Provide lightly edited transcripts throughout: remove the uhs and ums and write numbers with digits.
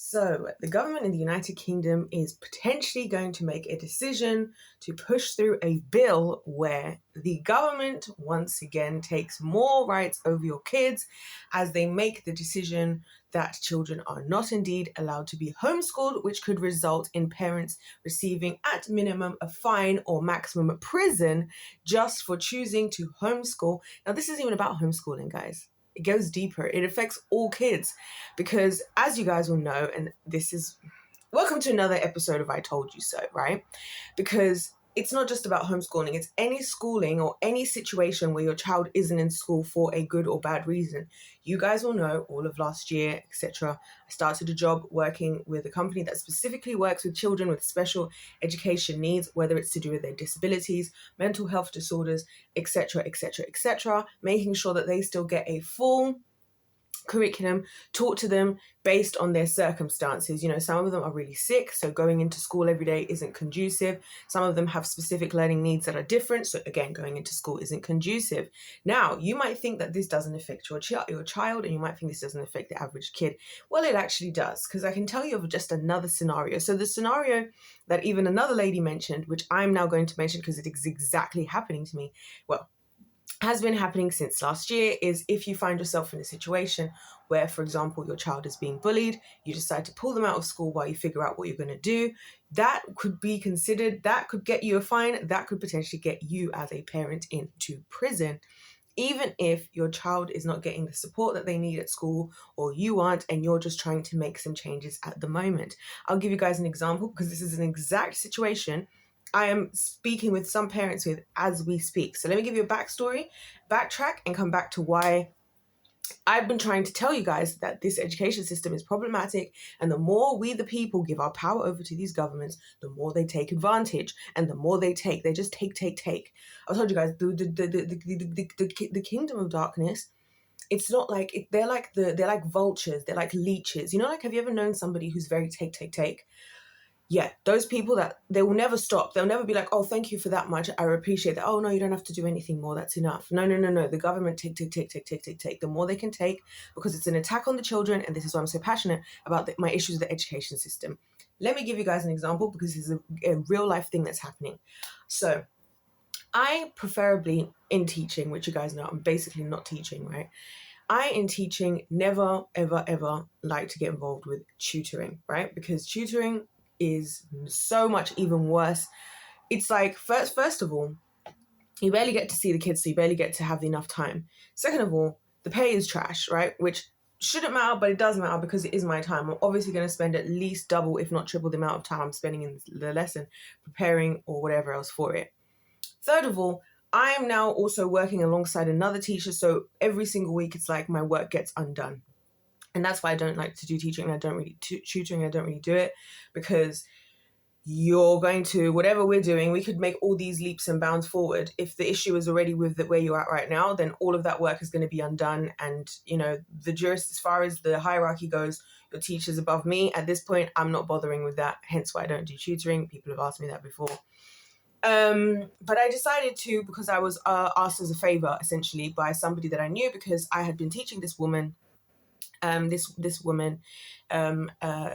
So, the government in the United Kingdom is potentially going to make a decision to push through a bill where the government once again takes more rights over your kids as they make the decision that children are not indeed allowed to be homeschooled, which could result in parents receiving at minimum a fine or maximum prison just for choosing to homeschool. Now, this isn't even about homeschooling, guys. It goes deeper. It affects all kids because, as you guys will know, and this is welcome to another episode of I Told You So, right? Because it's not just about homeschooling, it's any schooling or any situation where your child isn't in school for a good or bad reason. You guys will know all of last year, etc. I started a job working with a company that specifically works with children with special education needs, whether it's to do with their disabilities, mental health disorders, etc., etc., etc., making sure that they still get a full curriculum taught to them based on their circumstances. Some of them are really sick, so going into school every day isn't conducive. Some of them have specific learning needs that are different, so again, going into school isn't conducive. Now, you might think that this doesn't affect your child, and you might think this doesn't affect the average kid. Well, it actually does, because I can tell you of just another scenario. So the scenario that even another lady mentioned, which I'm now going to mention because it is exactly happening to me, has been happening since last year, is if you find yourself in a situation where, for example, your child is being bullied, you decide to pull them out of school while you figure out what you're going to do, that could be considered, that could get you a fine, that could potentially get you as a parent into prison, even if your child is not getting the support that they need at school or you aren't, and you're just trying to make some changes at the moment. I'll give you guys an example because this is an exact situation I am speaking with some parents with as we speak. So let me give you a backstory, backtrack, and come back to why I've been trying to tell you guys that this education system is problematic, and the more we, the people, give our power over to these governments, the more they take advantage, and the more they just take. I told you guys, the kingdom of darkness. It's not like they're like vultures. They're like leeches. Have you ever known somebody who's very take? Yeah, those people that they will never stop. They'll never be like, oh, thank you for that much. I appreciate that. Oh, no, you don't have to do anything more. That's enough. No. The government take. The more they can take, because it's an attack on the children. And this is why I'm so passionate about my issues with the education system. Let me give you guys an example because this is a real life thing that's happening. So I preferably in teaching, which you guys know, I'm basically not teaching, right? I, in teaching, never, ever, ever like to get involved with tutoring, right? Because tutoring is so much even worse. It's like, first of all, you barely get to see the kids, so you barely get to have enough time. Second of all, the pay is trash, right? Which shouldn't matter, but it does matter because it is my time. I'm obviously going to spend at least double, if not triple, the amount of time I'm spending in the lesson, preparing or whatever else for it. Third of all, I am now also working alongside another teacher, so every single week it's like my work gets undone. And that's why I don't like to do teaching. I don't really tutoring. I don't really do it because you're going to, whatever we're doing, we could make all these leaps and bounds forward. If the issue is already with where you're at right now, then all of that work is going to be undone. And, as far as the hierarchy goes, your teacher's above me. At this point, I'm not bothering with that. Hence why I don't do tutoring. People have asked me that before. But I decided to, because I was asked as a favor, essentially, by somebody that I knew, because I had been teaching this woman. This woman,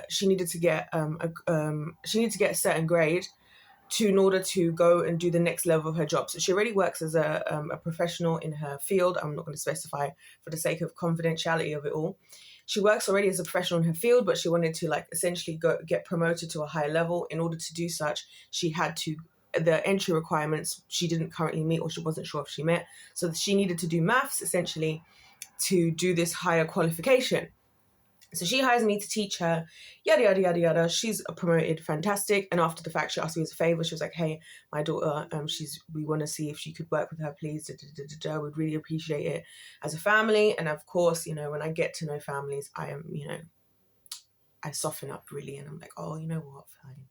she needed to get a certain grade in order to go and do the next level of her job. So she already works as a professional in her field. I'm not going to specify for the sake of confidentiality of it all. She works already as a professional in her field, but she wanted to essentially get promoted to a higher level. In order to do such, she had to. The entry requirements she didn't currently meet, or she wasn't sure if she met. So she needed to do maths essentially to do this higher qualification. So she hires me to teach her, yada, yada, yada, yada. She's promoted, fantastic. And after the fact, she asked me as a favor. She was like, hey, my daughter, we want to see if she could work with her, please. We'd really appreciate it as a family. And of course, when I get to know families, I am, I soften up really. And I'm like, oh, you know what, fine.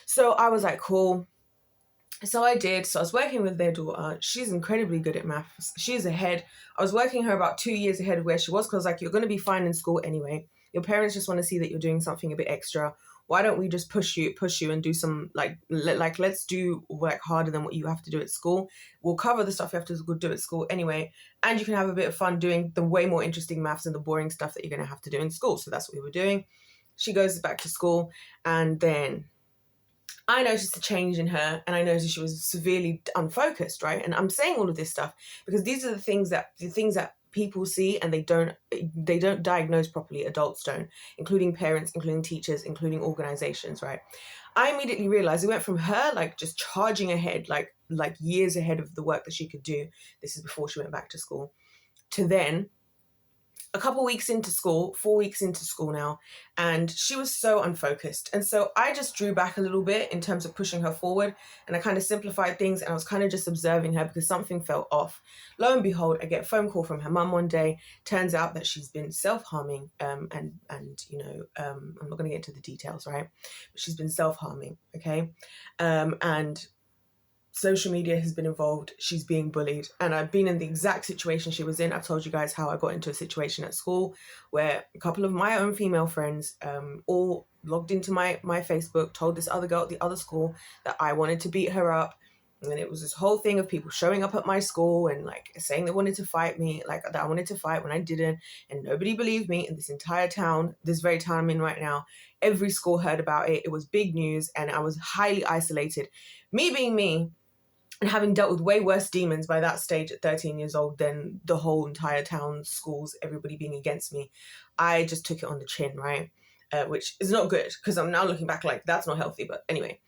So I was like, cool. So I did. So I was working with their daughter. She's incredibly good at maths. She's ahead. I was working her about 2 years ahead of where she was, because you're going to be fine in school anyway. Your parents just want to see that you're doing something a bit extra. Why don't we just push you and do some let's do harder than what you have to do at school. We'll cover the stuff you have to do at school anyway, and you can have a bit of fun doing the way more interesting maths and the boring stuff that you're going to have to do in school. So that's what we were doing. she goes back to school, and then I noticed a change in her, and I noticed she was severely unfocused, right? And I'm saying all of this stuff because these are the things that people see, and they don't diagnose properly. Adults don't, including parents, including teachers, including organizations, right? I immediately realized it went from her like just charging ahead, like years ahead of the work that she could do. This is before she went back to school, to then a couple weeks into school, 4 weeks into school now, and she was so unfocused. And so I just drew back a little bit in terms of pushing her forward, and I kind of simplified things, and I was kind of just observing her because something felt off. Lo and behold, I get a phone call from her mum one day. Turns out that she's been self-harming, and I'm not going to get into the details, right? But she's been self-harming, okay? And social media has been involved. She's being bullied. And I've been in the exact situation she was in. I've told you guys how I got into a situation at school where a couple of my own female friends all logged into my Facebook, told this other girl at the other school that I wanted to beat her up. And then it was this whole thing of people showing up at my school and like saying they wanted to fight me, like that I wanted to fight when I didn't. And nobody believed me in this entire town, this very town I'm in right now. Every school heard about it. It was big news, and I was highly isolated. Me being me, and having dealt with way worse demons by that stage at 13 years old than the whole entire town, schools, everybody being against me, I just took it on the chin, right? Which is not good, because I'm now looking back like that's not healthy. But anyway,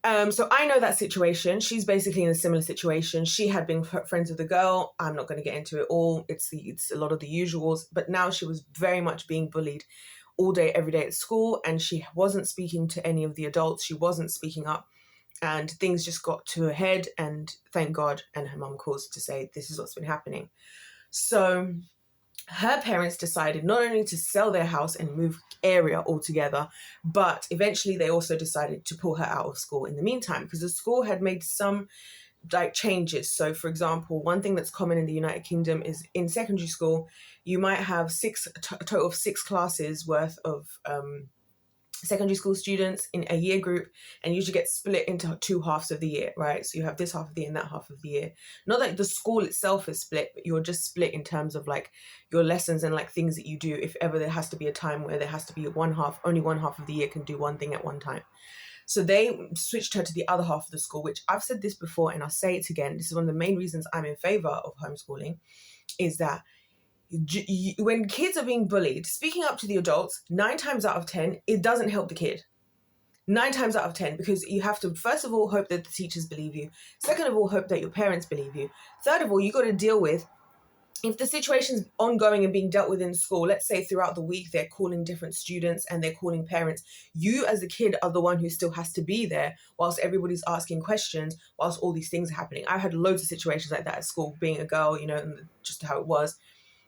so I know that situation. She's basically in a similar situation. She had been friends with the girl. I'm not going to get into it all. It's a lot of the usuals. But now she was very much being bullied all day, every day at school, and she wasn't speaking to any of the adults. She wasn't speaking up. And things just got to a head, and thank God, and her mum calls to say, this is what's been happening. So her parents decided not only to sell their house and move area altogether, but eventually they also decided to pull her out of school in the meantime, because the school had made some like changes. So for example, one thing that's common in the United Kingdom is in secondary school, you might have a total of 6 classes worth of secondary school students in a year group, and usually get split into 2 halves of the year, right? So you have this half of the year and that half of the year. Not that the school itself is split, but you're just split in terms of like your lessons and like things that you do. If ever there has to be a time where there has to be only one half of the year can do one thing at one time. So they switched her to the other half of the school, which I've said this before and I'll say it again. This is one of the main reasons I'm in favor of homeschooling, is that when kids are being bullied, speaking up to the adults, 9 times out of 10, it doesn't help the kid. 9 times out of 10, because you have to, first of all, hope that the teachers believe you. Second of all, hope that your parents believe you. Third of all, you got to deal with, if the situation's ongoing and being dealt with in school, let's say throughout the week, they're calling different students and they're calling parents. You as a kid are the one who still has to be there whilst everybody's asking questions, whilst all these things are happening. I've had loads of situations like that at school, being a girl, and just how it was,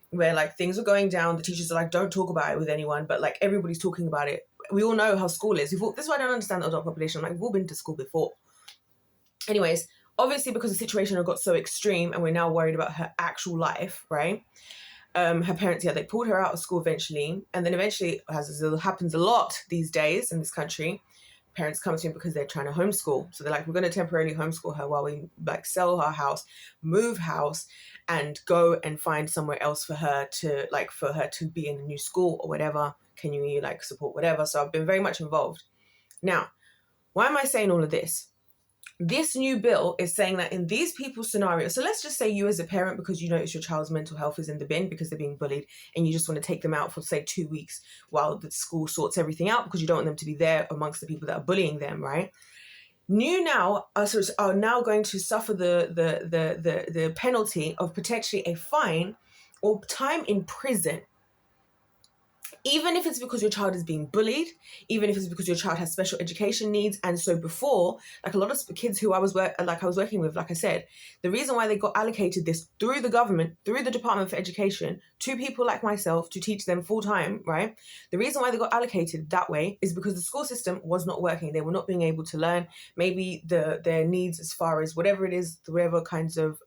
where like things are going down, the teachers are like, don't talk about it with anyone, but like everybody's talking about it. We all know how school is. This is why I don't understand the adult population. I'm like, we've all been to school before. Anyways, obviously because the situation had got so extreme and we're now worried about her actual life, right? Her parents, they pulled her out of school eventually. And then eventually, as it happens a lot these days in this country, parents come to me because they're trying to homeschool. So they're like, we're going to temporarily homeschool her while we like sell her house, move house, and go and find somewhere else for her to be in a new school or whatever. Can you like support whatever? So I've been very much involved. Now, why am I saying all of this? This new bill is saying that in these people's scenarios, so let's just say you as a parent, because you notice your child's mental health is in the bin because they're being bullied, and you just want to take them out for say 2 weeks while the school sorts everything out because you don't want them to be there amongst the people that are bullying them, right? Are now going to suffer the penalty of potentially a fine or time in prison. Even if it's because your child is being bullied, even if it's because your child has special education needs. And so before, like a lot of kids who I was working with, like I said, the reason why they got allocated this through the government, through the Department for Education, to people like myself to teach them full time, right? The reason why they got allocated that way is because the school system was not working. They were not being able to learn. Maybe their needs as far as whatever it is, whatever kinds of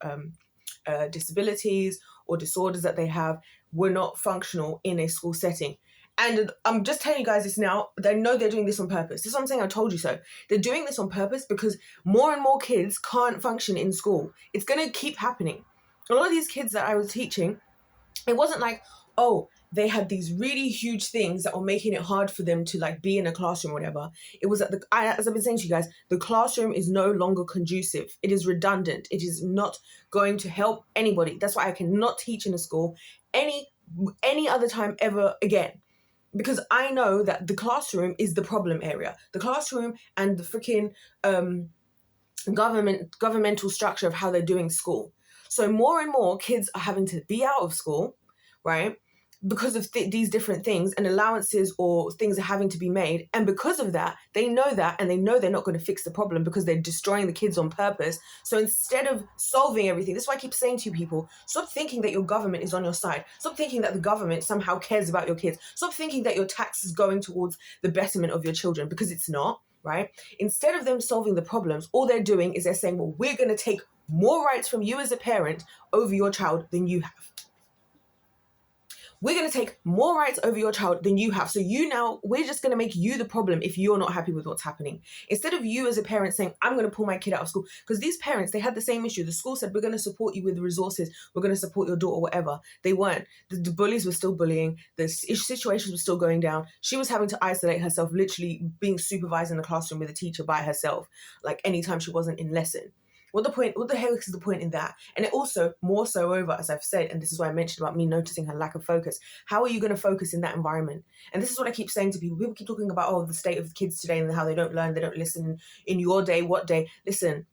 disabilities or disorders that they have, were not functional in a school setting. And I'm just telling you guys this now. They know they're doing this on purpose. This is what I'm saying. I told you so. They're doing this on purpose because more and more kids can't function in school. It's going to keep happening. A lot of these kids that I was teaching, it wasn't like, oh, they had these really huge things that were making it hard for them to like be in a classroom or whatever. It was as I've been saying to you guys, the classroom is no longer conducive. It is redundant. It is not going to help anybody. That's why I cannot teach in a school any other time ever again. Because I know that the classroom is the problem area. The classroom and the freaking governmental structure of how they're doing school. So more and more kids are having to be out of school, right? Because of these different things, and allowances or things are having to be made. And because of that, they know that, and they know they're not going to fix the problem because they're destroying the kids on purpose. So instead of solving everything, this is why I keep saying to you people, stop thinking that your government is on your side. Stop thinking that the government somehow cares about your kids. Stop thinking that your tax is going towards the betterment of your children, because it's not, right? Instead of them solving the problems, all they're doing is they're saying, well, we're going to take more rights from you as a parent over your child than you have. We're going to take more rights over your child than you have. So we're just going to make you the problem if you're not happy with what's happening. Instead of you as a parent saying, I'm going to pull my kid out of school. Because these parents, they had the same issue. The school said, we're going to support you with resources. We're going to support your daughter, whatever. They weren't. The bullies were still bullying. The situations were still going down. She was having to isolate herself, literally being supervised in the classroom with a teacher by herself, like anytime she wasn't in lesson. What the hell is the point in that? And it also, more so over, as I've said, and this is why I mentioned about me noticing her lack of focus. How are you going to focus in that environment? And this is what I keep saying to people. People keep talking about, the state of the kids today and how they don't learn, they don't listen. In your day, what day? Listen,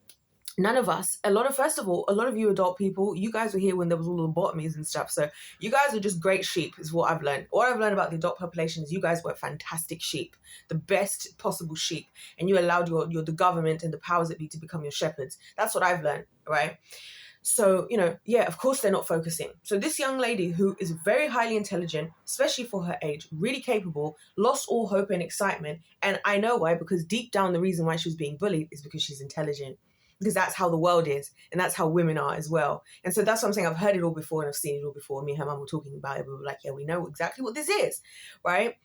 none of us, first of all, a lot of you adult people, you guys were here when there was all the lobotomies and stuff. So you guys are just great sheep is what I've learned. What I've learned about the adult population is you guys were fantastic sheep, the best possible sheep. And you allowed the government and the powers that be to become your shepherds. That's what I've learned, right? So, of course they're not focusing. So this young lady who is very highly intelligent, especially for her age, really capable, lost all hope and excitement. And I know why, because deep down the reason why she was being bullied is because she's intelligent. Because that's how the world is, and that's how women are as well. And so that's what I'm saying. I've heard it all before, and I've seen it all before. Me and her mum were talking about it. We were like, yeah, we know exactly what this is, right?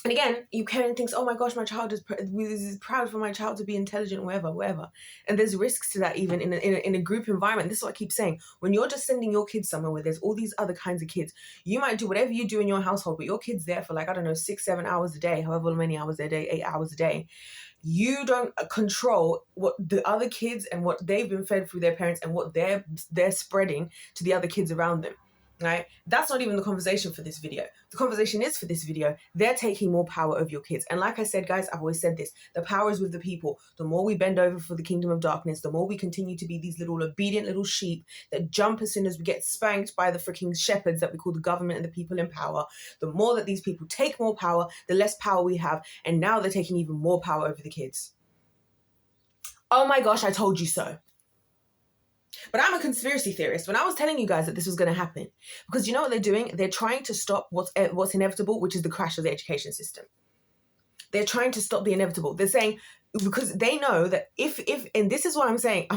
And again, you Karen thinks, oh my gosh, my child is proud for my child to be intelligent, whatever. And there's risks to that even in a group environment. This is what I keep saying. When you're just sending your kids somewhere where there's all these other kinds of kids, you might do whatever you do in your household, but your kid's there for 6-7 hours a day, however many hours a day, 8 hours a day. You don't control what the other kids and what they've been fed through their parents and what they're spreading to the other kids around them, right? That's not even the conversation for this video. The conversation is for this video, they're taking more power over your kids. And like I said, guys, I've always said this, the power is with the people. The more we bend over for the kingdom of darkness, the more we continue to be these little obedient little sheep that jump as soon as we get spanked by the freaking shepherds that we call the government and the people in power. The more that these people take more power, the less power we have. And now they're taking even more power over the kids. Oh my gosh, I told you so. But I'm a conspiracy theorist when I was telling you guys that this was going to happen. Because you know what they're doing? They're trying to stop what's inevitable, which is the crash of the education system. They're trying to stop the inevitable. They're saying, because they know that if and this is what I'm saying,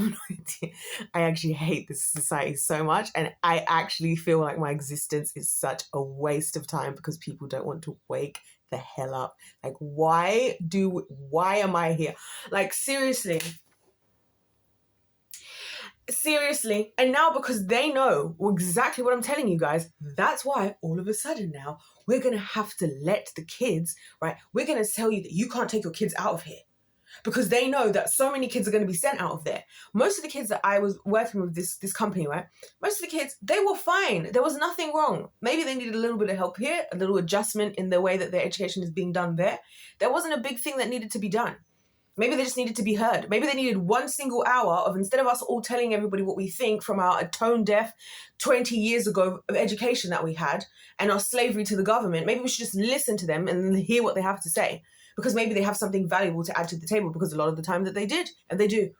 I actually hate this society so much. And I actually feel like my existence is such a waste of time because people don't want to wake the hell up. Like, why am I here? Like, seriously. And now because they know exactly what I'm telling you guys, that's why all of a sudden now we're going to have to let the kids, right? We're going to tell you that you can't take your kids out of here because they know that so many kids are going to be sent out of there. Most of the kids that I was working with this company, right? Most of the kids, they were fine. There was nothing wrong. Maybe they needed a little bit of help here, a little adjustment in the way that their education is being done there. There wasn't a big thing that needed to be done. Maybe they just needed to be heard. Maybe they needed one single hour of, instead of us all telling everybody what we think from our tone deaf 20 years ago of education that we had and our slavery to the government, maybe we should just listen to them and hear what they have to say. Because maybe they have something valuable to add to the table, because a lot of the time that they did, and they do.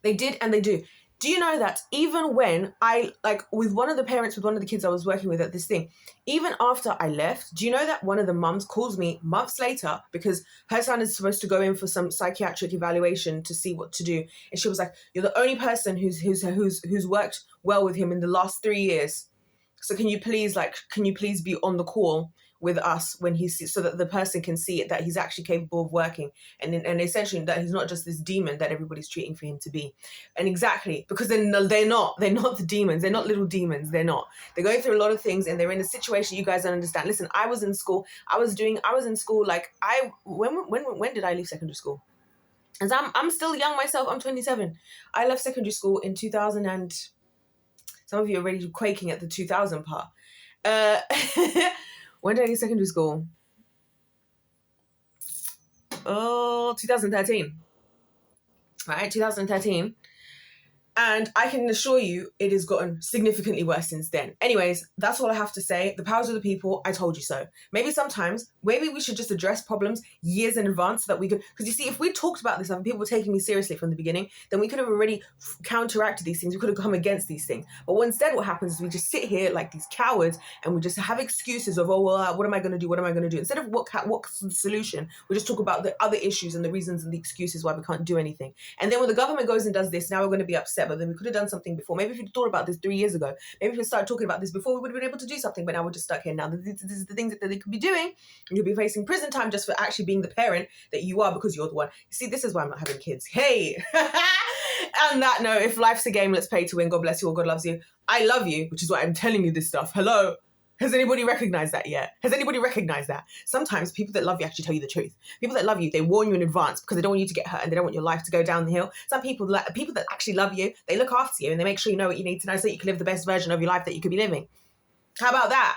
They did and they do. Do you know that even when with one of the kids I was working with at this thing, even after I left, do you know that one of the mums calls me months later because her son is supposed to go in for some psychiatric evaluation to see what to do. And she was like, you're the only person who's worked well with him in the last 3 years. So can you please be on the call with us when he's, so that the person can see it, that he's actually capable of working, and essentially that he's not just this demon that everybody's treating for him to be. And exactly, because they're not the demons, they're not little demons, they're going through a lot of things, and they're in a situation you guys don't understand. Listen, I was in school, like, when did I leave secondary school? As I'm still young myself, I'm 27. I left secondary school in 2000, and some of you are already quaking at the 2000 part. When did I leave secondary school? Oh, 2013. Right, 2013. And I can assure you it has gotten significantly worse since then. Anyways, that's all I have to say. The powers of the people, I told you so. Maybe we should just address problems years in advance so that we could, because you see, if we talked about this and people were taking me seriously from the beginning, then we could have already counteracted these things. We could have come against these things. But instead what happens is we just sit here like these cowards and we just have excuses of, oh, well, what am I going to do? What am I going to do? Instead of what's the solution, we just talk about the other issues and the reasons and the excuses why we can't do anything. And then when the government goes and does this, now we're going to be upset. But then we could have done something before. Maybe if you'd thought about this 3 years ago, maybe if we started talking about this before, we would have been able to do something. But now we're just stuck here. Now this is the things that they could be doing. You'll be facing prison time just for actually being the parent that you are, because you're the one. You see, this is why I'm not having kids. Hey! On that note, if life's a game, let's pay to win. God bless you all. God loves you. I love you, which is why I'm telling you this stuff. Hello? Has anybody recognized that yet? Has anybody recognized that? Sometimes people that love you actually tell you the truth. People that love you, they warn you in advance because they don't want you to get hurt and they don't want your life to go down the hill. Some people that actually love you, they look after you and they make sure you know what you need to know so that you can live the best version of your life that you could be living. How about that?